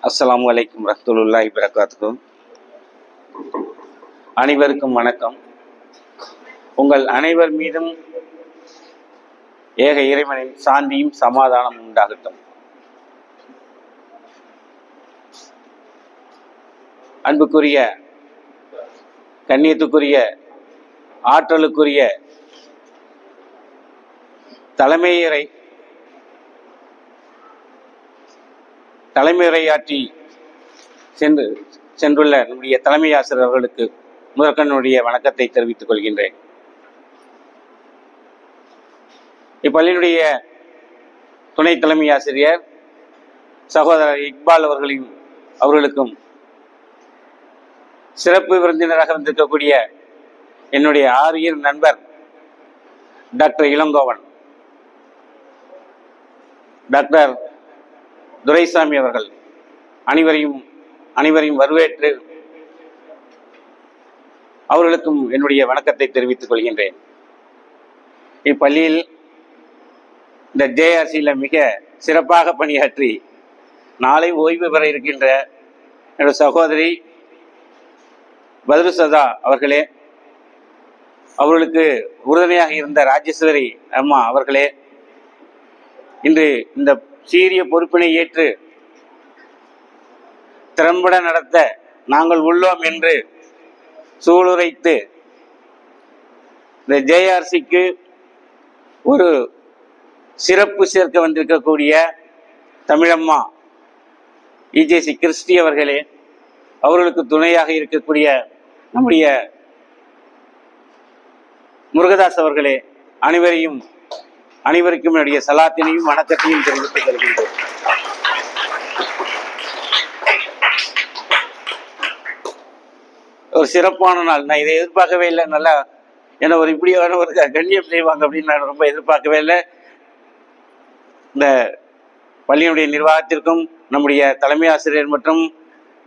அஸ்ஸலாமு அலைக்கும் வரஹ்மத்துல்லாஹி வபரகாத்துஹு. அனைவருக்கும் வணக்கம். உங்கள் அனைவர் மீதும் ஏக இறைவனின் சாந்தியும் சமாதானமும் உண்டாகட்டும். அன்புக்குரிய, கண்ணியத்துக்குரிய, ஆற்றலுக்குரிய தலைமையுரையாற்றி சென்றுள்ள நம்முடைய தலைமை ஆசிரியர் அவர்களுக்கு முதற்கண்ணுடைய வணக்கத்தை தெரிவித்துக் கொள்கின்றேன். இப்பள்ளியினுடைய துணை தலைமை ஆசிரியர் சகோதரர் இக்பால் அவர்களுக்கும் சிறப்பு விருந்தினராக வந்திருக்கக்கூடிய என்னுடைய ஆரியர் நண்பர் டாக்டர் இளங்கோவன், டாக்டர் துரைசாமி அவர்கள் அனைவரையும் வரவேற்று அவர்களுக்கும் என்னுடைய வணக்கத்தை தெரிவித்துக் கொள்கின்றேன். இப்பள்ளியில் இந்த ஜேஆர்சியில் மிக சிறப்பாக பணியாற்றி நாளை ஓய்வு பெற இருக்கின்ற என்னுடைய சகோதரி பத்ருசதா அவர்களே, அவர்களுக்கு உறுதுணையாக இருந்த ராஜேஸ்வரி அம்மா அவர்களே, இன்று இந்த சீரிய பொறுப்பினை ஏற்று திறம்பட நடத்த நாங்கள் உள்ளோம் என்று சூளுரைத்து இந்த ஜேஆர்சிக்கு ஒரு சிறப்பு சேர்க்க வந்திருக்கக்கூடிய தமிழம்மா இஜேசி கிறிஸ்டி அவர்களே, அவர்களுக்கு துணையாக இருக்கக்கூடிய நம்முடைய முருகதாஸ் அவர்களே, அனைவருக்கும் என்னுடைய சலாத்தினையும் வணக்கத்தையும் தெரிவித்துக் கொள்கின்றேன். ஒரு சிறப்பான நாள். நான் இதை எதிர்பார்க்கவே இல்லை. நல்லா ஏன்னா ஒரு இப்படியான ஒரு கண்ணியம் செய்வாங்க அப்படின்னு நான் ரொம்ப எதிர்பார்க்கவே இல்லை. இந்த பள்ளியினுடைய நிர்வாகத்திற்கும் நம்முடைய தலைமை ஆசிரியர் மற்றும்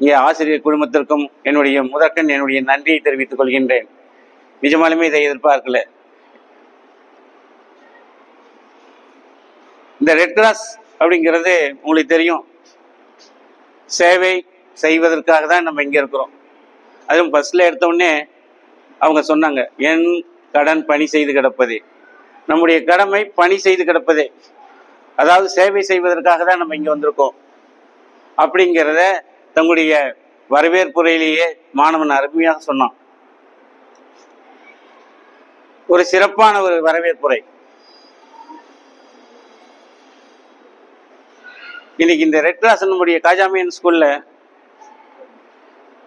இங்கே ஆசிரியர் குழுமத்திற்கும் என்னுடைய நன்றியை தெரிவித்துக் கொள்கின்றேன். நிஜமாலுமே இதை எதிர்பார்க்கல. இந்த ரெட் கிராஸ் அப்படிங்கிறது உங்களுக்கு தெரியும், சேவை செய்வதற்காக தான் நம்ம இங்கே இருக்கிறோம். அதுவும் பஸ்ல எடுத்தோடனே அவங்க சொன்னாங்க, என் கடன் பணி செய்து கிடப்பதே, நம்முடைய கடமை பணி செய்து கிடப்பதே, அதாவது சேவை செய்வதற்காக தான் நம்ம இங்கே வந்திருக்கோம் அப்படிங்கிறத தங்களுடைய வரவேற்புரையிலேயே மாணவன் அருமையாக சொன்னான். ஒரு சிறப்பான ஒரு வரவேற்புரை. இன்னைக்கு இந்த ரெட் கிராஸ் நம்முடைய காஜாமியன் ஸ்கூல்ல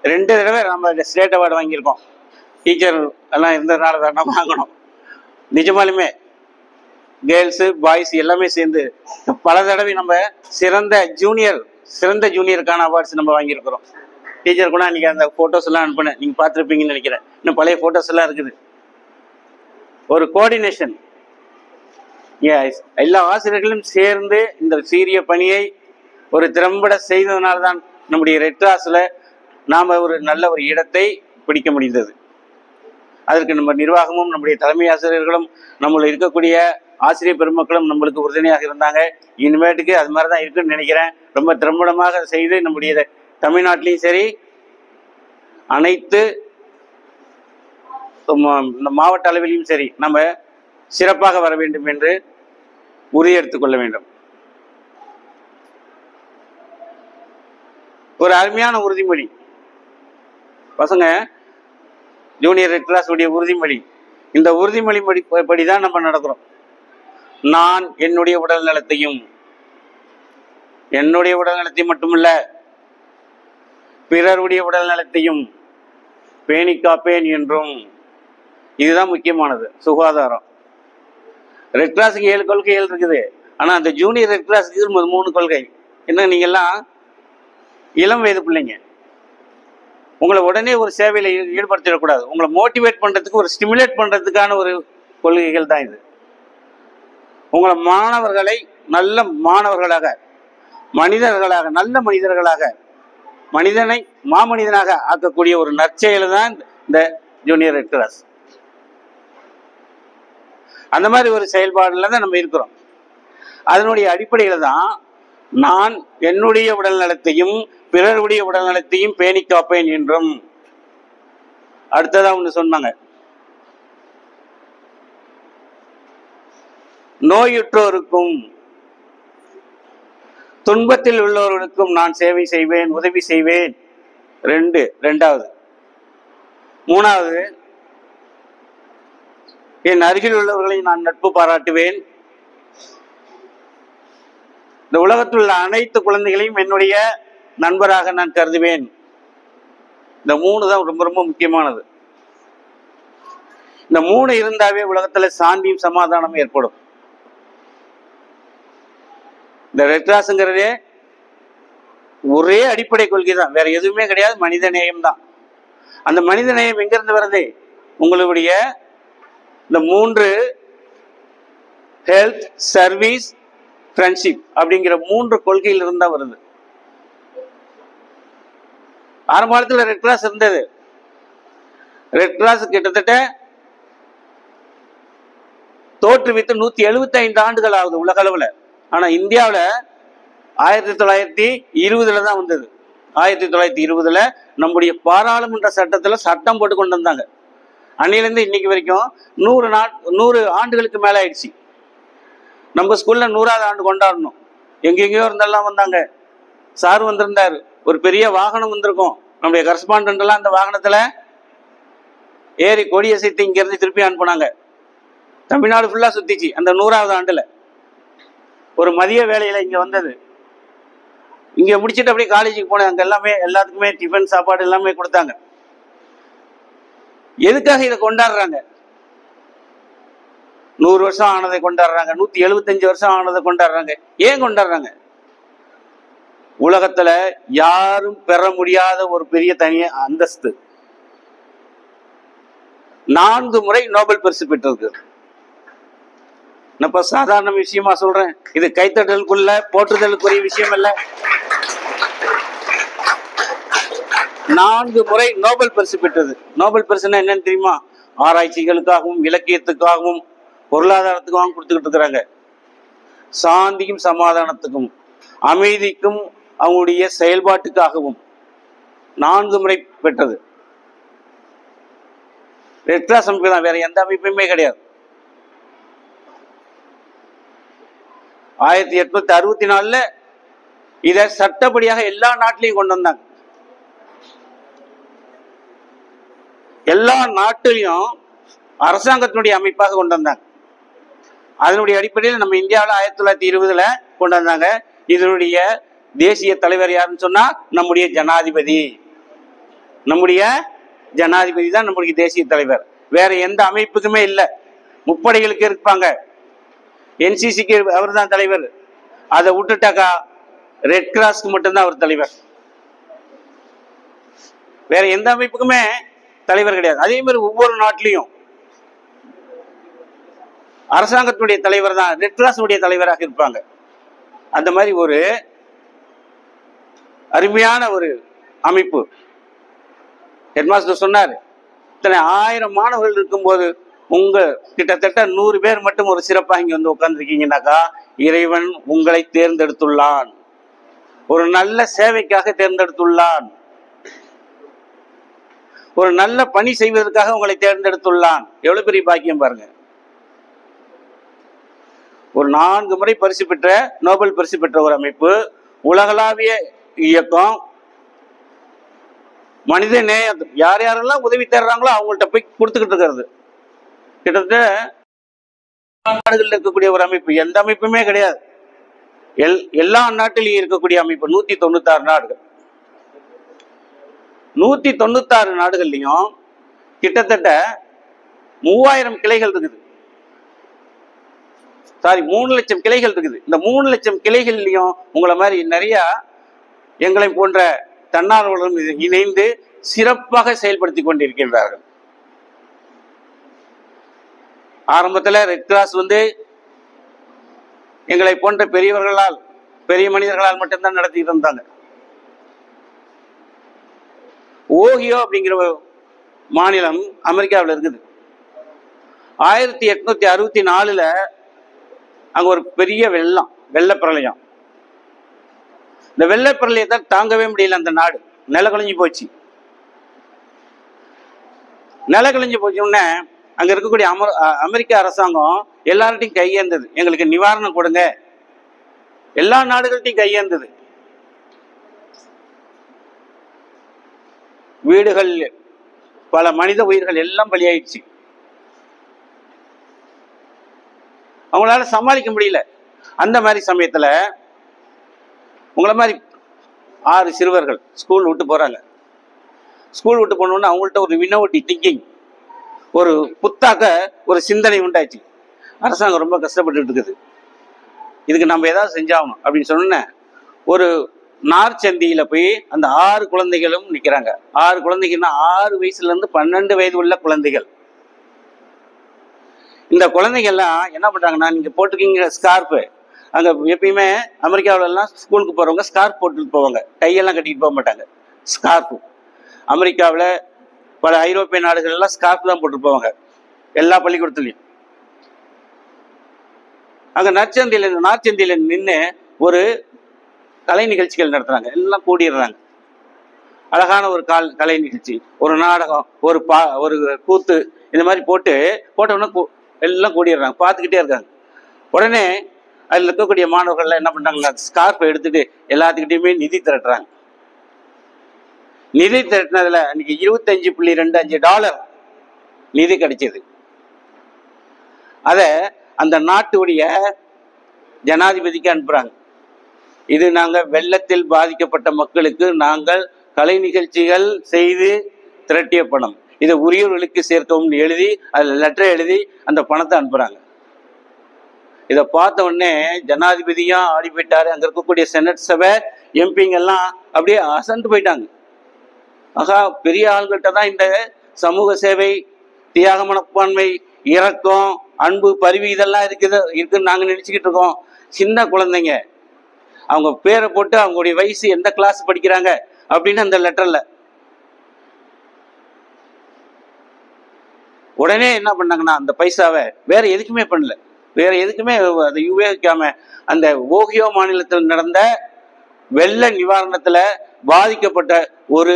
2 தடவை நம்ம ஸ்டேட் அவார்டு வாங்கியிருக்கோம். டீச்சர் எல்லாம் இருந்ததுனால தான் நம்ம வாங்கணும். நிஜமாலுமே கேர்ள்ஸு பாய்ஸ் எல்லாமே சேர்ந்து பல தடவை நம்ம சிறந்த ஜூனியருக்கான அவார்ட்ஸ் நம்ம வாங்கியிருக்கிறோம். டீச்சர் கூட அன்றைக்கி அந்த ஃபோட்டோஸ் எல்லாம் அனுப்பினேன், நீங்கள் பார்த்துருப்பீங்கன்னு நினைக்கிறேன். இன்னும் பழைய ஃபோட்டோஸ் எல்லாம் இருக்குது. ஒரு கோஆர்டினேஷன், எல்லா ஆசிரியர்களும் சேர்ந்து இந்த சீரிய பணியை ஒரு திறம்பட செய்ததுனால தான் நம்முடைய ரெட் கிராஸில் நாம் ஒரு நல்ல ஒரு இடத்தை பிடிக்க முடிந்தது. அதற்கு நம்ம நிர்வாகமும் நம்முடைய தலைமை ஆசிரியர்களும் நம்மள இருக்கக்கூடிய ஆசிரியர் பெருமக்களும் நம்மளுக்கு உறுதுணையாக இருந்தாங்க. இனிமேட்டுக்கு அது மாதிரி தான் இருக்குன்னு நினைக்கிறேன். ரொம்ப திறம்படமாக செய்து நம்முடைய தமிழ்நாட்டிலையும் சரி அனைத்து மாவட்ட அளவிலையும் சரி நம்ம சிறப்பாக வர வேண்டும் என்று உறுதியெடுத்துக் கொள்ள வேண்டும். ஒரு அருமையான உறுதிமொழி பசங்க, ஜூனியர் ரெட் கிராஸ் உடைய உறுதிமொழி. இந்த உறுதிமொழி படிதான் நம்ம நடக்கிறோம். நான் என்னுடைய உடல் நலத்தையும் மட்டுமல்ல, பிறருடைய உடல் நலத்தையும் பேணி காப்பேன் என்றும். இதுதான் முக்கியமானது, சுகாதாரம். ரெட் கிராஸுக்கு 7 கொள்கைகள் இருக்குது. ஆனா அந்த ஜூனியர் ரெட் கிராஸுக்கு 3 கொள்கை. என்ன, நீங்கெல்லாம் இளம் வயது பிள்ளைங்க, உங்களை உடனே ஒரு சேவையில் ஈடுபடுத்திடக்கூடாது. உங்களை மோட்டிவேட் பண்றதுக்கு, ஒரு ஸ்டிமுலேட் பண்றதுக்கான ஒரு கொள்கைகள் தான் இது. உங்களை மாணவர்களை நல்ல மாணவர்களாக, நல்ல மனிதர்களாக, மனிதனை மாமனிதனாக ஆக்கக்கூடிய ஒரு நற்செயல் தான் இந்த ஜூனியர் ரெட் கிராஸ். அந்த மாதிரி ஒரு செயல்பாடுல தான் நம்ம இருக்கிறோம். அதனுடைய அடிப்படையில தான் நான் என்னுடைய உடல் நலத்தையும் பிறருடைய உடல் நலத்தையும் பேணி காப்பேன் என்றும். அடுத்ததா ஒண்ணு சொன்னாங்க, நோயுற்றோருக்கும் துன்பத்தில் உள்ளவர்களுக்கும் நான் சேவை செய்வேன், உதவி செய்வேன். ரெண்டாவது. மூணாவது, என் அருகில் உள்ளவர்களை நான் நட்பு பாராட்டுவேன். இந்த உலகத்தில் உள்ள அனைத்து குழந்தைகளையும் என்னுடைய நண்பராக நான் கருதுவேன். இந்த 3 தான் ரொம்ப ரொம்ப முக்கியமானது. இந்த 3 இருந்தாவே உலகத்துல சாந்தியும் சமாதானமும் ஏற்படும். இந்த ரெட் கிராஸ்ங்கிறதே ஒரே அடிப்படை கொள்கை தான், வேற எதுவுமே கிடையாது, மனித நேயம் தான். அந்த மனித நேயம் எங்கிருந்து வருது? உங்களுடைய இந்த 3 ஹெல்த், சர்வீஸ், ஃப்ரெண்ட்ஷிப் அப்படிங்கிற 3 கொள்கையில் இருந்தா வருது. ஆரம்ப காலத்துல ரெட் கிராஸ் இருந்தது. ரெட் கிராஸ் கிட்டத்தட்ட தோற்றுவித்து 175 ஆண்டுகள் ஆகுது உலக அளவுல. ஆனா இந்தியாவில் 1920 தான் வந்தது. 1920 நம்முடைய பாராளுமன்ற சட்டத்துல சட்டம் போட்டு கொண்டு வந்தாங்க. அன்னிலிருந்து இன்னைக்கு வரைக்கும் 100 ஆண்டுகளுக்கு மேல ஆயிடுச்சு. நம்ம ஸ்கூல்ல 100வது ஆண்டு கொண்டாடணும். எங்கெங்கயோ இருந்தெல்லாம் வந்தாங்க. சார் வந்திருந்தாரு, ஒரு பெரிய வாகனம் வந்திருக்கும். நம்முடைய கரஸ்பாண்டன்ட் எல்லாம் அந்த வாகனத்துல ஏறி கொடியசைத்து இங்க இருந்து திருப்பி அனுப்புனாங்க. தமிழ்நாடு ஃபுல்லா சுத்திச்சு. அந்த 100வது ஆண்டுல ஒரு மதிய வேலையில இங்க வந்தது. இங்க முடிச்சுட்டு அப்படியே காலேஜுக்கு போனேன். அங்க எல்லாத்துக்குமே டிஃபன், சாப்பாடு எல்லாமே கொடுத்தாங்க. எதுக்காக இதை கொண்டாடுறாங்க? 100 வருஷம் ஆனதை கொண்டாடுறாங்க, 175 வருஷம் ஆனதை கொண்டாடுறாங்க. ஏன் கொண்டாடுறாங்க? உலகத்துல யாரும் பெற முடியாத ஒரு பெரிய தனிய அந்தஸ்து. 4 முறை நோபல் பரிசு பெற்றிருக்கு. நான் சாதாரண விஷயமா சொல்றேன், இது கைத்தட்டலுக்குள்ள போற்றுதலுக்குரிய விஷயம் இல்ல. 4 முறை நோபல் பரிசு பெற்றது. நோபல் பரிசுன்னா என்னன்னு தெரியுமா? ஆராய்ச்சிகளுக்காகவும் இலக்கியத்துக்காகவும் பொருளாதாரத்துக்காகவும் கொடுத்துக்கிட்டு இருக்கிறாங்க. சாந்தியும் சமாதானத்துக்கும் அமைதிக்கும் அவங்களுடைய செயல்பாட்டுக்காகவும் 4 முறை பெற்றது. ரெட் கிராஸ் அமைப்பு தான், வேற எந்த அமைப்புமே கிடையாது. 1864 இதை சட்டப்படியாக எல்லா நாட்டிலையும் கொண்டு வந்தாங்க. எல்லா நாட்டிலையும் அரசாங்கத்தினுடைய அமைப்பாக கொண்டு வந்தாங்க. அதனுடைய அடிப்படையில் நம்ம இந்தியாவில் 1920 கொண்டு வந்தாங்க. இதனுடைய தேசிய தலைவர் யாருன்னு சொன்னா நம்முடைய ஜனாதிபதி. நம்முடைய ஜனாதிபதி தான் நம்முடைய தேசிய தலைவர். வேற எந்த அமைப்புக்குமே இல்லை. முப்படைகளுக்கு இருப்பாங்க, என்சிசிக்கு அவர் தான் தலைவர். அதை விட்டுட்டாக்கா ரெட் கிராஸ்க்கு மட்டும்தான் அவர் தலைவர். வேற எந்த அமைப்புக்குமே தலைவர் கிடையாது. அதே மாதிரி ஒவ்வொரு நாட்டிலையும் அரசாங்கத்தினுடைய தலைவர் தான் ரெட் கிராஸுடைய தலைவராக இருப்பாங்க. அந்த மாதிரி ஒரு அருமையான ஒரு அமைப்பு. ஹெட்மாஸ்டர் சொன்னார், இத்தனை 1000 மாணவர்கள் இருக்கும்போது உங்க கிட்டத்தட்ட 100 பேர் மட்டும் ஒரு சிறப்பாக இங்க வந்து உட்கார்ந்துருக்கீங்கன்னாக்கா இறைவன் உங்களை தேர்ந்தெடுத்துள்ளான், ஒரு நல்ல சேவைக்காக தேர்ந்தெடுத்துள்ளான், ஒரு நல்ல பணி செய்வதற்காக உங்களை தேர்ந்தெடுத்துள்ளான். எவ்வளவு பெரிய பாக்கியம் பாருங்க. ஒரு 4 முறை பரிசு பெற்ற, நோபல் பரிசு பெற்ற ஒரு அமைப்பு, உலகளாவிய இயக்கம், மனித நேயம். யார் யாரெல்லாம் உதவி தர்றாங்களோ அவங்கள்ட்ட போய் கொடுத்துக்கிட்டு இருக்கிறது. கிட்டத்தட்ட நாடுகளில் இருக்கக்கூடிய ஒரு அமைப்பு, எந்த அமைப்புமே கிடையாது. எல்லா நாட்டிலையும் இருக்கக்கூடிய அமைப்பு 196 நாடுகள். 196 நாடுகள்லையும் கிட்டத்தட்ட 3000 கிளைகள் இருக்குது. 3 லட்சம் கிளைகள் இருக்குது. இந்த 3 லட்சம் கிளைகள்லையும் உங்களை மாதிரி நிறைய எங்களை போன்ற தன்னார்வலர்களும் இணைந்து சிறப்பாக செயல்படுத்தி கொண்டிருக்கின்றார்கள். ஆரம்பத்தில் ரெட் கிராஸ் எங்களை போன்ற பெரியவர்களால், பெரிய மனிதர்களால் மட்டும்தான் நடத்திட்டு இருந்தாங்க. ஓஹியோ அப்படிங்கிற மாநிலம் அமெரிக்காவில் இருக்குது. 1864 அங்க ஒரு பெரிய வெள்ளப்பிரளயம். இந்த வெள்ளைப்பரலையை தாங்கவே முடியல அந்த நாடு, நில கழிஞ்சு போச்சு. நில கழிஞ்சு போச்சோடனே அங்க இருக்கக்கூடிய அமெரிக்க அரசாங்கம் எல்லார்ட்டையும் கையேந்தது, எங்களுக்கு நிவாரணம் கொடுங்க. எல்லா நாடுகள்ட்டையும் கையேந்தது. வீடுகள், பல மனித உயிர்கள் எல்லாம் பலியாயிடுச்சு. அவங்களால சமாளிக்க முடியல. அந்த மாதிரி சமயத்துல உங்களை மாதிரி 6 சிறுவர்கள் ஸ்கூல் விட்டு போறாங்க. ஸ்கூல் விட்டு போனோன்னு அவங்கள்ட்ட ஒரு வினோட்டி திங்கிங், ஒரு புத்தாக்க ஒரு சிந்தனை உண்டாச்சு. அரசாங்கம் ரொம்ப கஷ்டப்பட்டு இருக்குது, இதுக்கு நம்ம ஏதாவது செஞ்சாகணும் அப்படின்னு சொன்ன ஒரு நார்ச்சந்தியில போய் அந்த 6 குழந்தைகளும் நிற்கிறாங்க. 6 குழந்தைகள்னா 6 வயசுல இருந்து 12 வயது உள்ள குழந்தைகள். இந்த குழந்தைகள்லாம் என்ன பண்றாங்கன்னா, நீங்க போட்டுக்கீங்க ஸ்கார்ஃபு. அங்க எப்பயுமே அமெரிக்காவில எல்லாம் ஸ்கூலுக்கு போறவங்க ஸ்கார்ஃப் போட்டுட்டு போவாங்க, கையெல்லாம் கட்டிட்டு போக மாட்டாங்க. ஸ்கார்ஃபு அமெரிக்காவில் பல ஐரோப்பிய நாடுகள் எல்லாம் ஸ்கார்ஃப் தான் போட்டு போவாங்க எல்லா பள்ளிக்கூடத்துலையும். அங்க நார்ச்சந்தியில நின்று ஒரு கலை நிகழ்ச்சிகள் நடத்துறாங்க. எல்லாம் கூடிடுறாங்க. அழகான ஒரு கலை நிகழ்ச்சி, ஒரு நாடகம், ஒரு கூத்து, இந்த மாதிரி போட்டோன்னா எல்லாம் கூடிடுறாங்க, பார்த்துக்கிட்டே இருக்காங்க. உடனே அதில் இருக்கக்கூடிய மாணவர்கள் என்ன பண்றாங்க, ஸ்கார்ஃபை எடுத்துட்டு எல்லாத்துக்கிட்டையுமே நிதி திரட்டுறாங்க. நிதி திரட்டினதுல அன்னைக்கு $25.25 நிதி கிடைச்சது. அத அந்த நாட்டுடைய ஜனாதிபதிக்கு அனுப்புறாங்க. இது நாங்க வெள்ளத்தில் பாதிக்கப்பட்ட மக்களுக்கு நாங்கள் கலை நிகழ்ச்சிகள் செய்து திரட்டிய பணம், இதை உரியவர்களுக்கு சேர்க்கவும் எழுதி அதில் லெட்டர் எழுதி அந்த பணத்தை அனுப்புறாங்க. இதை பார்த்த உடனே ஜனாதிபதியா ஆடி போயிட்டாரு. அங்க இருக்கக்கூடிய செனட் சபை எம்பிங்கெல்லாம் அப்படியே அசந்து போயிட்டாங்க. ஆகா, பெரிய ஆள்கிட்ட தான் இந்த சமூக சேவை, தியாக மனப்பான்மை, இரக்கம், அன்பு, பரிவு இதெல்லாம் இருக்குன்னு நாங்க நினைச்சுக்கிட்டு இருக்கோம். சின்ன குழந்தைங்க, அவங்க பேரை போட்டு அவங்களுடைய வயசு, எந்த கிளாஸ் படிக்கிறாங்க அப்படின்னு அந்த லெட்டர்ல. உடனே என்ன பண்ணாங்கன்னா, அந்த பைசாவை வேற எதுக்குமே பண்ணல, வேற எதுக்குமே அதை உபயோகிக்காம அந்த ஓஹியோ மாநிலத்தில் நடந்த வெள்ள நிவாரணத்துல பாதிக்கப்பட்ட ஒரு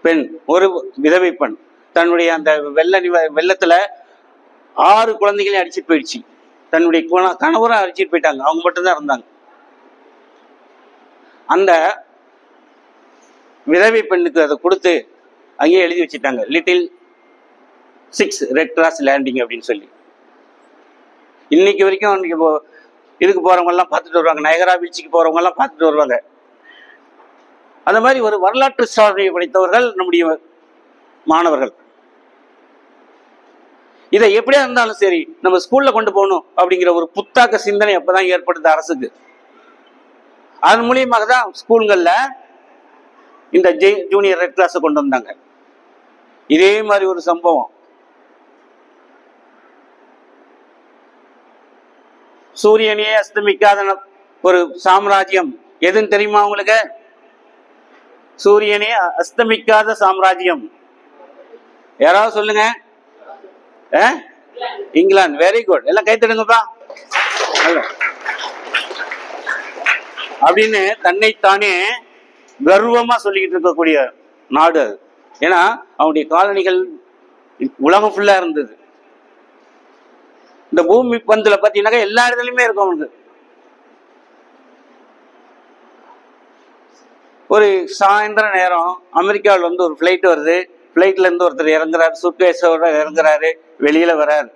பெண், ஒரு விதவை பெண், தன்னுடைய அந்த வெள்ளத்துல 6 குழந்தைகளையும் அடிச்சுட்டு போயிடுச்சு. தன்னுடைய கணவரும் அடிச்சுட்டு போயிட்டாங்க. அவங்க மட்டும்தான் இருந்தாங்க. அந்த விதவை பெண்ணுக்கு அதை கொடுத்து அங்கேயே எழுதி வச்சுட்டாங்க, லிட்டில் 6 ரெட் கிராஸ் லேண்டிங் அப்படின்னு சொல்லி. இன்னைக்கு வரைக்கும் இதுக்கு போறவங்க எல்லாம் பார்த்துட்டு வருவாங்க, நயகரா பீச்சுக்கு போறவங்க எல்லாம் பார்த்துட்டு வருவாங்க. அந்த மாதிரி ஒரு வரலாற்று சாதனையை படைத்தவர்கள் நம்முடைய மாணவர்கள். இதை எப்படியா இருந்தாலும் சரி நம்ம ஸ்கூல்ல கொண்டு போகணும் அப்படிங்கிற ஒரு புத்தாக்க சிந்தனை அப்பதான் ஏற்படுது அரசுக்கு. அதன் மூலியமாக தான் ஸ்கூல்கள்ல இந்த ஜூனியர் ரெட் கிளாஸை கொண்டு வந்தாங்க. இதே மாதிரி ஒரு சம்பவம் சூரியனே அஸ்தமிக்காத ஒரு சாம்ராஜ்யம் எதுன்னு தெரியுமா உங்களுக்கு? சூரியனே அஸ்தமிக்காத சாம்ராஜ்யம் யாராவது சொல்லுங்க. இங்கிலாந்து. வெரி குட், எல்லாம் கைத்தடுங்கப்பா. அப்படின்னு தன்னைத்தானே கர்வமா சொல்லிக்கிட்டு இருக்கக்கூடிய நாடு அது. ஏன்னா அவனுடைய காலனிகள் உலகம் ஃபுல்லா இருந்தது. இந்த பூமி பந்துல பாத்தீங்கன்னாக்கா எல்லா இடத்துலயுமே இருக்கும் அவனுக்கு. ஒரு சாயந்தர நேரம் அமெரிக்காவில் வந்து ஒரு ஃபிளைட் வருது. ஃபிளைட்ல இருந்து ஒருத்தர் இறங்குறாரு, சூட்கேஸோட இறங்குறாரு, வெளியில வர்றாரு.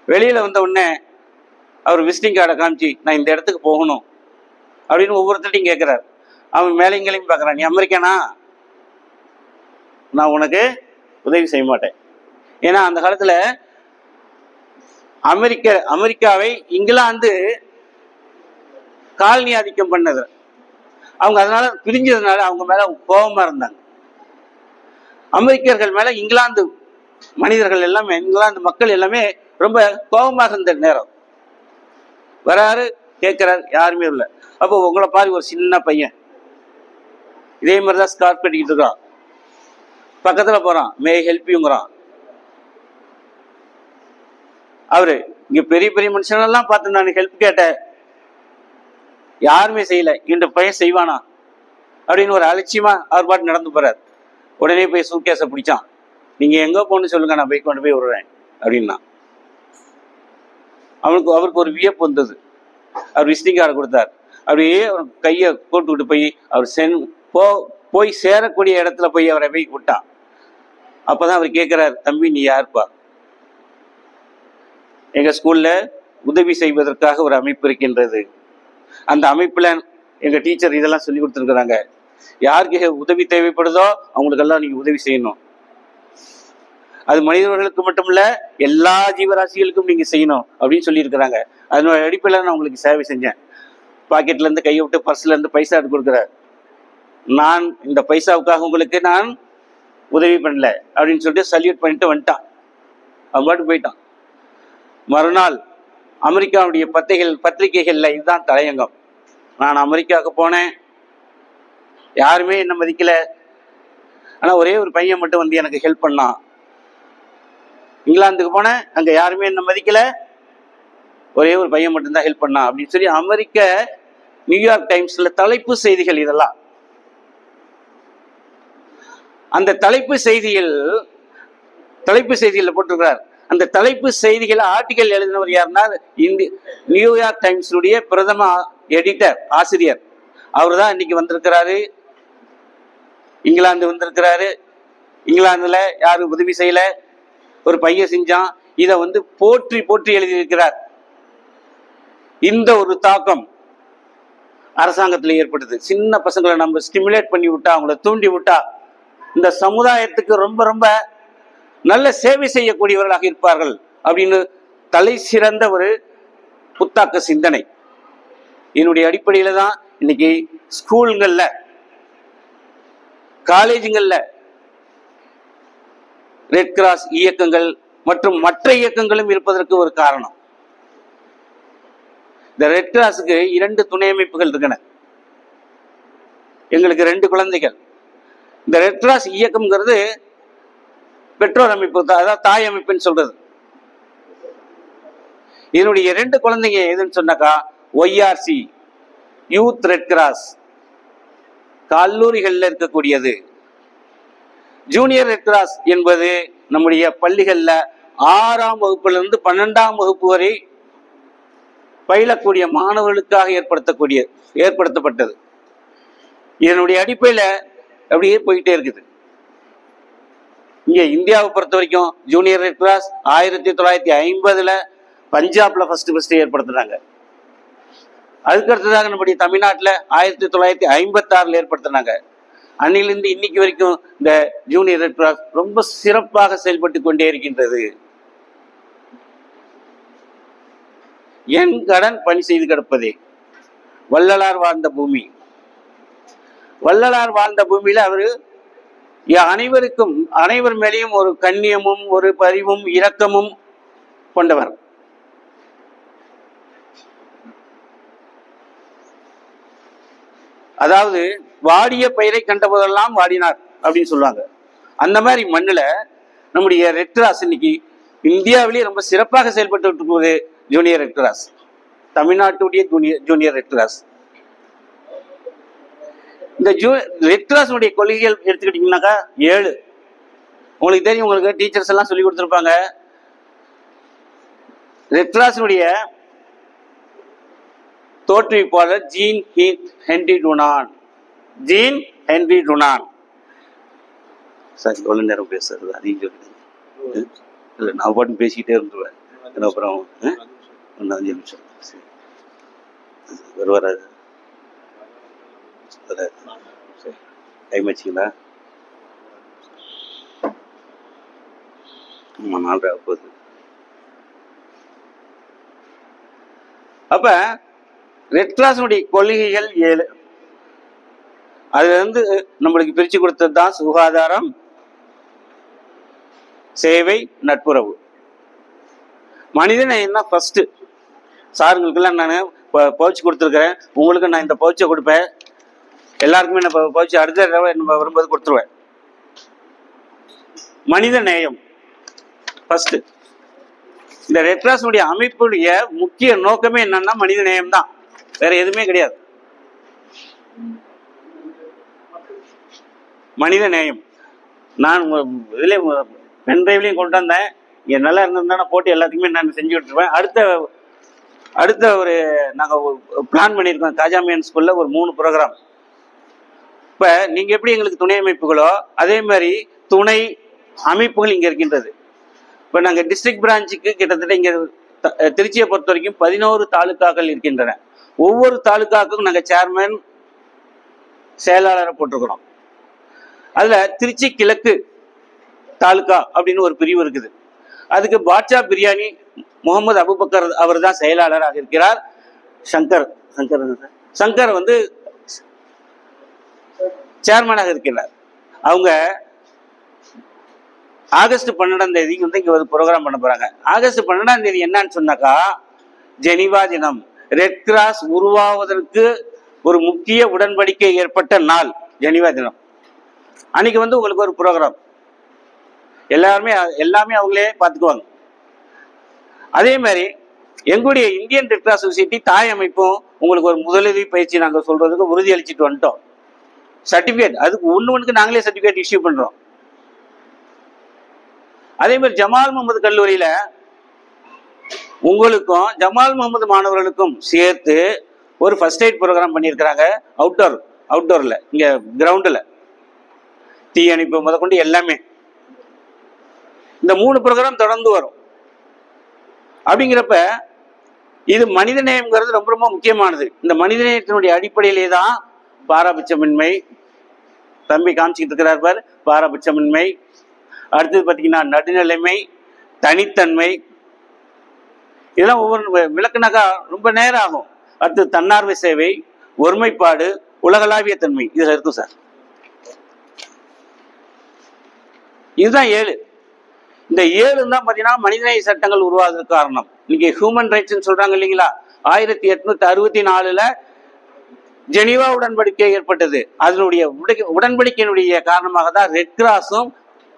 வெளியில வந்த உடனே அவர் விசிட்டிங் கார்டை காமிச்சு, நான் இந்த இடத்துக்கு போகணும் அப்படின்னு ஒவ்வொருத்தட்டையும் கேட்கிறார். அவன் மேலைங்களையும் பார்க்கறான். நீ அமெரிக்கானா? நான் உதவி செய்ய மாட்டேன். ஏன்னா அந்த காலத்துல அமெரிக்காவை இங்கிலாந்து காலனி ஆதிக்கம் பண்ணது. அவங்க அதனால பிரிஞ்சதுனால அவங்க மேல கோபமா இருந்தாங்க. அமெரிக்கர்கள் மேல இங்கிலாந்து மனிதர்கள் எல்லாமே, இங்கிலாந்து மக்கள் எல்லாமே ரொம்ப கோபமாக இருந்த நேரம். வராரு, கேட்கிறாரு, யாருமே இல்லை. அப்போ உங்களை பாரு ஒரு சின்ன பையன் இதே மாதிரிதான் ஸ்கார்ப் கட்டிக்கிட்டு இருக்கான். பக்கத்துல போறான், மே ஹெல்ப் யூங்கிறான். அவரு இங்க பெரிய பெரிய மனுஷனெல்லாம் பார்த்து நான் ஹெல்ப் கேட்டேன், யாருமே செய்யல, இந்த பையன் செய்வானா அப்படின்னு ஒரு அலட்சியமா அவர் பாட்டு நடந்து போறாரு. உடனே போய் சூட்கேஸை பிடிச்சான். நீங்க எங்க போன்னு சொல்லுங்க, நான் போய் கொண்டு போய் விடுறேன் அப்படின்னா. அவருக்கு ஒரு வியப்பு வந்தது. அவர் விசிட்டிங் கார்டு கொடுத்தார். அப்படியே அவர் கையை கூட்டுக்கிட்டு போய் அவர் போய் சேரக்கூடிய இடத்துல போய் அவரை போய் விட்டான். அப்பதான் அவர் கேட்கிறார், தம்பி நீ யாருப்பா? எங்க ஸ்கூல்ல உதவி செய்வதற்காக ஒரு அமைப்பு இருக்கின்றது, அந்த அமைப்புல எங்க டீச்சர் இதெல்லாம் சொல்லி கொடுத்துருக்குறாங்க, யாருக்கு உதவி தேவைப்படுதோ அவங்களுக்கெல்லாம் நீங்க உதவி செய்யணும். அது மனிதர்களுக்கு மட்டுமில்ல, எல்லா ஜீவராசிகளுக்கும் நீங்க செய்யணும் அப்படின்னு சொல்லி இருக்கிறாங்க. அதனோட அடிப்படையில் நான் உங்களுக்கு சேவை செஞ்சேன். பாக்கெட்ல இருந்து கையை விட்டு பர்ஸ்ல இருந்து பைசா எடுத்து கொடுக்குறாரு. நான் இந்த பைசாவுக்காக உங்களுக்கு நான் உதவி பண்ணல அப்படின்னு சொல்லிட்டு சல்யூட் பண்ணிட்டு வந்துட்டான். அவன் பாட்டு போயிட்டான். மறுநாள் அமெரிக்காவுடைய பத்திரிகைகள்ல இதுதான் தலையங்கம். நான் அமெரிக்காவுக்கு போனேன், யாருமே என்ன மதிக்கல, ஆனா ஒரே ஒரு பையன் மட்டும் வந்து எனக்கு ஹெல்ப் பண்ணான். இங்கிலாந்துக்கு போனேன், அங்க யாருமே என்ன மதிக்கல, ஒரே ஒரு பையன் மட்டும்தான் ஹெல்ப் பண்ணான் அப்படின்னு சொல்லி அமெரிக்க நியூயார்க் டைம்ஸ்ல தலைப்பு செய்திகள் இதெல்லாம். அந்த தலைப்பு செய்திகள் போட்டிருக்கிறார். அந்த தலைப்பு செய்திகள் ஆர்டிகல் எழுதினவர் யாருன்னா நியூயார்க் டைம்ஸுடைய பிரதம எடிட்டர், ஆசிரியர். அவர் தான் இன்னைக்கு வந்திருக்கிறாரு, இங்கிலாந்து வந்திருக்கிறாரு. இங்கிலாந்துல யாரும் உதவி செய்யல, ஒரு பையன் செஞ்சான். இதை போற்றி போற்றி எழுதியிருக்கிறார். இந்த ஒரு தாக்கம் அரசாங்கத்தில் ஏற்படுது. சின்ன பசங்களை நம்ம ஸ்டிமுலேட் பண்ணி விட்டா, அவங்கள தூண்டி விட்டா இந்த சமுதாயத்துக்கு ரொம்ப ரொம்ப நல்ல சேவை செய்யக்கூடியவர்களாக இருப்பார்கள் அப்படின்னு தலை சிறந்த ஒரு புத்தாக்க சிந்தனை. என்னுடைய அடிப்படையில தான் இன்னைக்கு ஸ்கூல்கள்ல, காலேஜுங்கள்ல ரெட் கிராஸ் இயக்கங்கள் மற்றும் மற்ற இயக்கங்களும் இருப்பதற்கு ஒரு காரணம். இந்த ரெட் கிராஸுக்கு 2 துணை அமைப்புகள் இருக்கன. எங்களுக்கு 2 குழந்தைகள். இந்த ரெட் கிராஸ் இயக்கம்ங்கிறது பெற்றோர் அமைப்பு, அதாவது தாய் அமைப்புன்னு சொல்றது. இதனுடைய 2 குழந்தைங்க எதுன்னு சொன்னாக்கா, ஒய்ஆர்சி யூத் ரெட் கிராஸ், கல்லூரிகள்ல இருக்கக்கூடியது. ஜூனியர் ரெட் கிராஸ் என்பது நம்முடைய பள்ளிகள்ல 6ஆம் வகுப்பிலிருந்து 12ஆம் வகுப்பு வரை பயிலக்கூடிய மாணவர்களுக்காக ஏற்படுத்தப்பட்டது. இதனுடைய அடிப்படையில அப்படியே போயிட்டே இருக்குது. இங்க இந்தியாவை பொறுத்த வரைக்கும் ஜூனியர் ரெட் கிராஸ் 1950 பஞ்சாப்ல ஃபர்ஸ்ட் ஏற்படுத்தினாங்க. அதுக்கு அடுத்ததாக நம்முடைய தமிழ்நாட்டில் 1956 ஏற்படுத்தினாங்க. அன்னிலிருந்து இன்னைக்கு வரைக்கும் இந்த ஜூனியர் ரெட் கிராஸ் ரொம்ப சிறப்பாக செயல்பட்டு கொண்டே இருக்கின்றது. என் கடன் பணி செய்து கிடப்பதே. வள்ளலார் வாழ்ந்த பூமி. வள்ளலார் வாழ்ந்த பூமியில அவரு அனைவர் மேலேயும் ஒரு கண்ணியமும் ஒரு பரிவும் இரக்கமும் கொண்டவர். அதாவது வாடிய பயிரை கண்டபோதெல்லாம் வாடினார் அப்படின்னு சொல்லுவாங்க. அந்த மாதிரி மண்ணுல நம்முடைய ரெட் கிராஸ் இன்னைக்கு இந்தியாவிலேயே ரொம்ப சிறப்பாக செயல்பட்டு இருக்கும்போது ஜூனியர் ரெட் கிராஸ், தமிழ்நாட்டுடைய ஜூனியர் ரெட் கிராஸ். இந்த ரெட் கிராஸ் கொள்கைகள் எடுத்துக்கிட்டீங்கன்னாக்கா 7. உங்களுக்கு தெரியும், உங்களுக்கு டீச்சர்ஸ் எல்லாம் சொல்லி கொடுத்துருப்பாங்க. ரெட் கிராஸினுடைய தோற்றுவிப்பாளர் ஜீன் ஹென்றி டுனான். சார் எவ்வளவு நேரம் பேசுறது அதிகம் சொல்லுங்க. இல்லை, நான் பாட்டு பேசிக்கிட்டே இருந்துருவேன். அப்புறம் 5 நிமிஷம் வருவாரு. டைம் வச்சிங்களா? 4:30 போகுது. அப்ப ரெட் கிராஸினுடைய கொள்கைகள் 7. அதுல நம்மளுக்கு பிரிச்சு கொடுத்தது தான் சுகாதாரம், சேவை, நட்புறவு. மனிதனை என்ன ஃபர்ஸ்ட். சாருங்களுக்கெல்லாம் நான் பவுச்சு கொடுத்துருக்கிறேன், உங்களுக்கு நான் இந்த பவுச்சை கொடுப்பேன். எல்லாருக்குமே நான் பவுச்சு அடுத்த தடவை நம்ம வரும்போது கொடுத்துருவேன். மனித நேயம் ஃபர்ஸ்ட். இந்த ரெட் கிராஸுடைய அமைப்புடைய முக்கிய நோக்கமே என்னன்னா மனித நேயம் தான், வேற எதுவுமே கிடையாது. மனித நேயம். நான் இதுலேயும் பென்ட்ரைவ்லையும் கொண்டு வந்தேன். இங்கே நல்லா இருந்திருந்தா போட்டு எல்லாத்துக்குமே நான் செஞ்சு விட்டுருவேன். அடுத்த ஒரு நாங்கள் பிளான் பண்ணியிருக்கோம் காஜாமியன் ஸ்கூலில் ஒரு 3 ப்ரோக்ராம். இப்போ நீங்கள் எப்படி எங்களுக்கு துணை அமைப்புகளோ அதே மாதிரி துணை அமைப்புகள் இங்கே இருக்கின்றது. இப்போ நாங்கள் டிஸ்ட்ரிக்ட் பிரான்ச்சுக்கு கிட்டத்தட்ட இங்கே திருச்சியை பொறுத்த வரைக்கும் 11 தாலுக்காக்கள் இருக்கின்றன. ஒவ்வொரு தாலுக்காவுக்கும் நாங்கள் சேர்மன் செயலாளரை போட்டிருக்கிறோம். அதில் திருச்சி கிழக்கு தாலுக்கா அப்படின்னு ஒரு பிரிவு இருக்குது. அதுக்கு பாட்ஷா பிரியாணி முகமது அபுபக்கர் அவர் தான் செயலாளராக இருக்கிறார். சங்கர் வந்து சேர்மனாக இருக்கிறார். அவங்க ஆகஸ்ட் 12 வந்து இங்க ஒரு ப்ரோக்ராம் பண்ண போறாங்க. ஆகஸ்ட் 12 என்னன்னு சொன்னாக்கா ஜெனிவா தினம். ரெட் கிராஸ் உருவாவதற்கு ஒரு முக்கிய உடன்படிக்கை ஏற்பட்ட நாள் ஜெனிவா தினம். அன்னைக்கு வந்து உங்களுக்கு ஒரு ப்ரோக்ராம் எல்லாமே அவங்களே பார்த்துக்குவாங்க. அதே மாதிரி எங்களுடைய இந்தியன் ரெட் கிராஸ் சொசைட்டி தாய் அமைப்பும் உங்களுக்கு ஒரு முதலுதவி பயிற்சி நாங்கள் சொல்றதுக்கு உறுதி அளிச்சுட்டு வந்துட்டோம். சர்டிபிகேட் அதுக்கு ஒண்ணுக்கு நாங்களே சர்டிபிகேட் இஷ்யூ பண்றோம். அதே மாதிரி ஜமால் முகமது கல்லூரியில உங்களுக்கும் ஜமால் முகமது மாணவர்களுக்கும் சேர்த்து ஒரு ஃபர்ஸ்ட் எய்ட் ப்ரோக்ராம் பண்ணியிருக்கிறாங்க. அவுட்டோர்ல இங்க கிரவுண்டில் தீயணைப்பு முதற்கொண்டு எல்லாமே. இந்த 3 ப்ரோக்ராம் தொடர்ந்து வரும். அப்படிங்கிறப்ப இது மனித நேயம்ங்கிறது ரொம்ப ரொம்ப முக்கியமானது. இந்த மனித நேயத்தினுடைய அடிப்படையிலே தான் பாரபட்சமின்மை, தம்பி காமிச்சிக்கிட்டு இருக்கிறார் பார், பாரபட்சமின்மை. அடுத்தது பார்த்தீங்கன்னா நடுநிலைமை, தனித்தன்மை, இதெல்லாம் ஒவ்வொரு விளக்குனாக்கா ரொம்ப நேரம் ஆகும். அடுத்தது தன்னார்வ சேவை, ஒருமைப்பாடு, உலகளாவிய தன்மை இதுல இருக்கும் சார். இதுதான் 7. இந்த 7 தான் பார்த்தீங்கன்னா மனிதநேய சட்டங்கள் உருவாவதற்கு காரணம். இன்னைக்கு ஹியூமன் ரைட்ஸ் சொல்றாங்க இல்லைங்களா? 1864 ஜெனீவா உடன்படிக்கை ஏற்பட்டது. அதனுடைய உடன்படிக்கையினுடைய காரணமாக தான் ரெட் கிராஸும்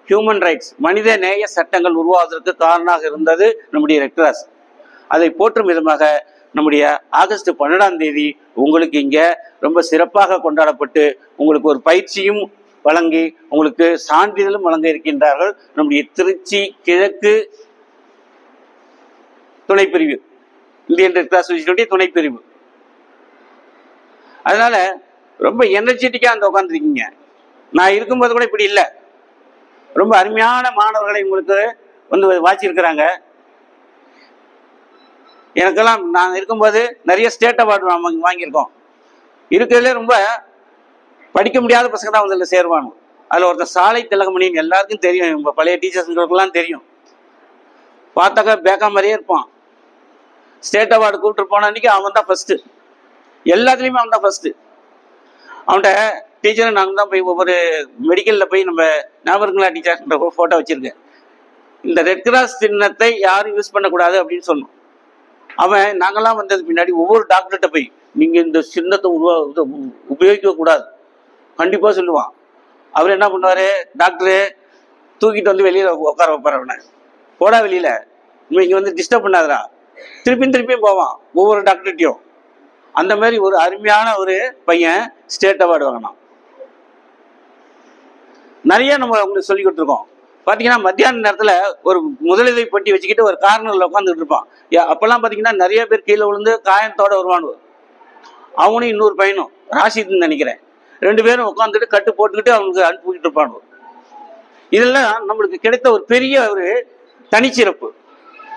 ஹியூமன் ரைட்ஸ் மனித நேய சட்டங்கள் உருவாவதற்கு காரணமாக இருந்தது நம்முடைய ரெட் கிராஸ். அதை போற்றும் விதமாக நம்முடைய ஆகஸ்ட் 12 உங்களுக்கு இங்க ரொம்ப சிறப்பாக கொண்டாடப்பட்டு உங்களுக்கு ஒரு பயிற்சியும் வழங்கி உங்களுக்கு சான்றிதழும் வழங்க இருக்கின்றார்கள் நம்முடைய திருச்சி கிழக்கு துணைப்பிரிவு, இந்தியன் ரெட் கிராஸ் சொசைட்டியுடைய துணைப்பிரிவு. அதனால ரொம்ப எனர்ஜெட்டிக்கா அந்த உட்காந்துருக்கீங்க. நான் இருக்கும்போது கூட இப்படி இல்லை. ரொம்ப அருமையான மாணவர்களை உங்களுக்கு வந்து வாச்சிருக்கிறாங்க. எனக்கெல்லாம் நான் இருக்கும்போது நிறைய ஸ்டேட் அவார்டு வாங்கியிருக்கோம். இருக்கிறதுல ரொம்ப படிக்க முடியாத பசங்க தான் வந்து இதில் சேருவாங்க. அதில் ஒருத்தர் சாலை திலகமணின்னு எல்லாருக்கும் தெரியும், உங்கள் பழைய டீச்சர்ஸுங்களுக்கெல்லாம் தெரியும். பார்த்தாக்கா பேக்கா மாதிரியே இருப்பான். ஸ்டேட் அவார்டு கூப்பிட்டு போன அன்னைக்கு அவன் தான் ஃபர்ஸ்ட். எல்லாத்துலேயுமே அவன் தான் ஃபர்ஸ்ட். அவன்கிட்ட டீச்சரும் நாங்கள் தான் போய் ஒவ்வொரு மெடிக்கலில் போய் நம்ம ஞாபகங்களா டீச்சர்ன்ற ஃபோட்டோ வச்சுருக்கேன். இந்த ரெட் கிராஸ் சின்னத்தை யாரும் யூஸ் பண்ணக்கூடாது அப்படின்னு சொன்னோம். அவன் நாங்கள்லாம் வந்தது பின்னாடி ஒவ்வொரு டாக்டர்கிட்ட போய் நீங்கள் இந்த சின்னத்தை உபயோகிக்க கூடாது கண்டிப்பாக சொல்லுவான். அவர் என்ன பண்ணுவார், டாக்டரு தூக்கிட்டு வந்து வெளியில் உட்கார வைப்பார். அவனை போடா வெளியில், இங்கே வந்து டிஸ்டர்ப் பண்ணாதரா, திருப்பியும் போவான் ஒவ்வொரு டாக்டர்கிட்டையும். அந்த மாதிரி ஒரு அருமையான ஒரு பையன் ஸ்டேட் அவார்டு வாங்கினான். நிறைய நம்ம உங்களுக்கு சொல்லி கொடுத்துருக்கோம். பார்த்தீங்கன்னா மத்தியான நேரத்தில் ஒரு முதலுதவி பட்டி வச்சுக்கிட்டு ஒரு கார்னரில் உட்காந்துட்டு இருப்பான். அப்பெல்லாம் பார்த்தீங்கன்னா நிறைய பேர் கீழே விழுந்து காயத்தோட வருவானு. அவனும் இன்னொரு பையனும் ராஷித்னு நினைக்கிறேன், 2 பேரும் உட்காந்துட்டு கட்டு போட்டுக்கிட்டு அவனுக்கு அனுப்பிக்கிட்டு இருப்பானு. இதெல்லாம் நம்மளுக்கு கிடைத்த ஒரு பெரிய ஒரு தனிச்சிறப்பு.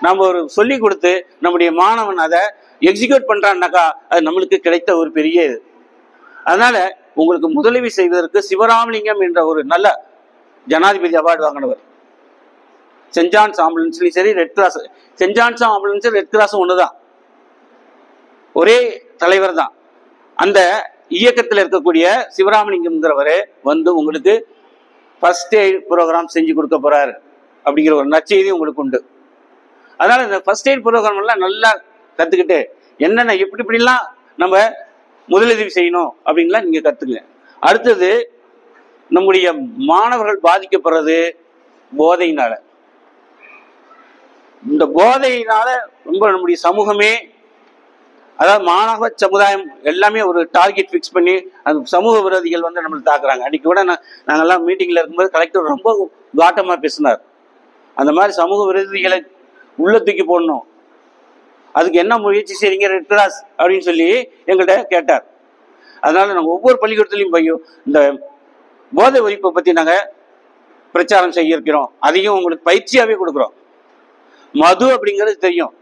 நம்ம ஒரு சொல்லி கொடுத்து நம்முடைய மாணவன் அதை எக்ஸிக்யூட் பண்றான்னாக்கா அது நம்மளுக்கு கிடைத்த ஒரு பெரிய இது. அதனால உங்களுக்கு முதலுதவி செய்வதற்கு சிவராமலிங்கம் என்ற ஒரு நல்ல ஜனாதிபதி அவார்டு வாங்கினவர். சென்ட் ஜான்ஸ் ஆம்புலன்ஸ்லையும் சரி, red cross, Saint John's ambulance red கிராஸும் ஒண்ணுதான், ஒரே தலைவர் தான். அந்த இயக்கத்தில் இருக்கக்கூடிய சிவராமலிங்கம்ங்கிறவர் வந்து உங்களுக்கு ஃபர்ஸ்ட் எய்ட் ப்ரோக்ராம் செஞ்சு கொடுக்க போறாரு அப்படிங்கிற ஒரு நற்செய்தி உங்களுக்கு உண்டு. அதனால இந்த ஃபர்ஸ்ட் எய்ட் ப்ரோக்ராம் எல்லாம் நல்லா கத்துக்கிட்டு என்னென்ன இப்படிலாம் நம்ம முதலுதவி செய்யணும் அப்படின்லாம் நீங்க கத்துங்க. அடுத்தது நம்முடைய மாணவர்கள் பாதிக்கப்படுறது போதையினால. இந்த போதையினால ரொம்ப நம்முடைய சமூகமே அதாவது மாணவ சமுதாயம் எல்லாமே ஒரு டார்கெட் ஃபிக்ஸ் பண்ணி அந்த சமூக விரோதிகள் வந்து நம்மளை தாக்குறாங்க. அன்னைக்கு கூட நாங்கெல்லாம் மீட்டிங்ல இருக்கும்போது கலெக்டர் ரொம்ப காட்டமா பேசினார். அந்த மாதிரி சமூக விரோதிகளை உள்ள தூக்கி போடணும், அதுக்கு என்ன முயற்சி செய்றீங்க ரெட் கிராஸ் அப்படின்னு சொல்லி எங்கள்கிட்ட கேட்டார். அதனால நாங்கள் ஒவ்வொரு பள்ளிக்கூடத்துலையும் போய் இந்த போதை ஒழிப்பை பற்றி நாங்கள் பிரச்சாரம் செய்ய இருக்கிறோம். அதையும் உங்களுக்கு பயிற்சியாகவே கொடுக்குறோம். மது அப்படிங்கிறது தெரியும்.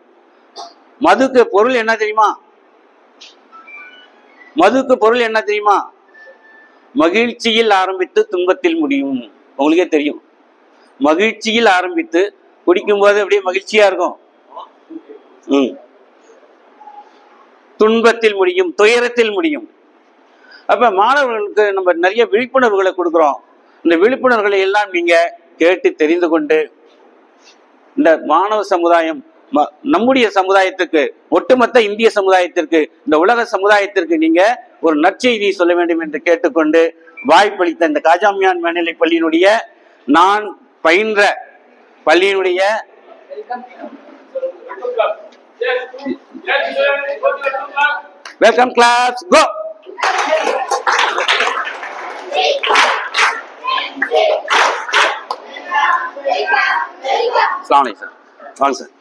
மதுக்கு பொருள் என்ன தெரியுமா? மதுக்கு பொருள் என்ன தெரியுமா? மகிழ்ச்சியில் ஆரம்பித்து துன்பத்தில் முடியும். உங்களுக்கே தெரியும். மகிழ்ச்சியில் ஆரம்பித்து குடிக்கும்போது அப்படியே மகிழ்ச்சியா இருக்கும், துன்பத்தில் முடியும், துயரத்தில் முடியும். அப்ப மாணவர்களுக்கு நம்ம நிறைய விழிப்புணர்வுகளை கொடுக்குறோம். இந்த விழிப்புணர்வுகளை எல்லாம் நீங்க கேட்டு தெரிந்து கொண்டு இந்த மாணவ சமுதாயம் நம்முடைய சமுதாயத்திற்கு, ஒட்டுமொத்த இந்திய சமுதாயத்திற்கு, இந்த உலக சமுதாயத்திற்கு நீங்க ஒரு நற்செய்தி சொல்ல வேண்டும் என்று கேட்டுக்கொண்டு வாய்ப்பளித்த இந்த காஜாமியான் மேல்நிலை பள்ளியினுடைய நான் பயின்ற பள்ளியினுடைய வெல்கம் கிளாஸ் கோ. அஸ்ஸலாமு அலைக்கும் சார். வாங்க சார்.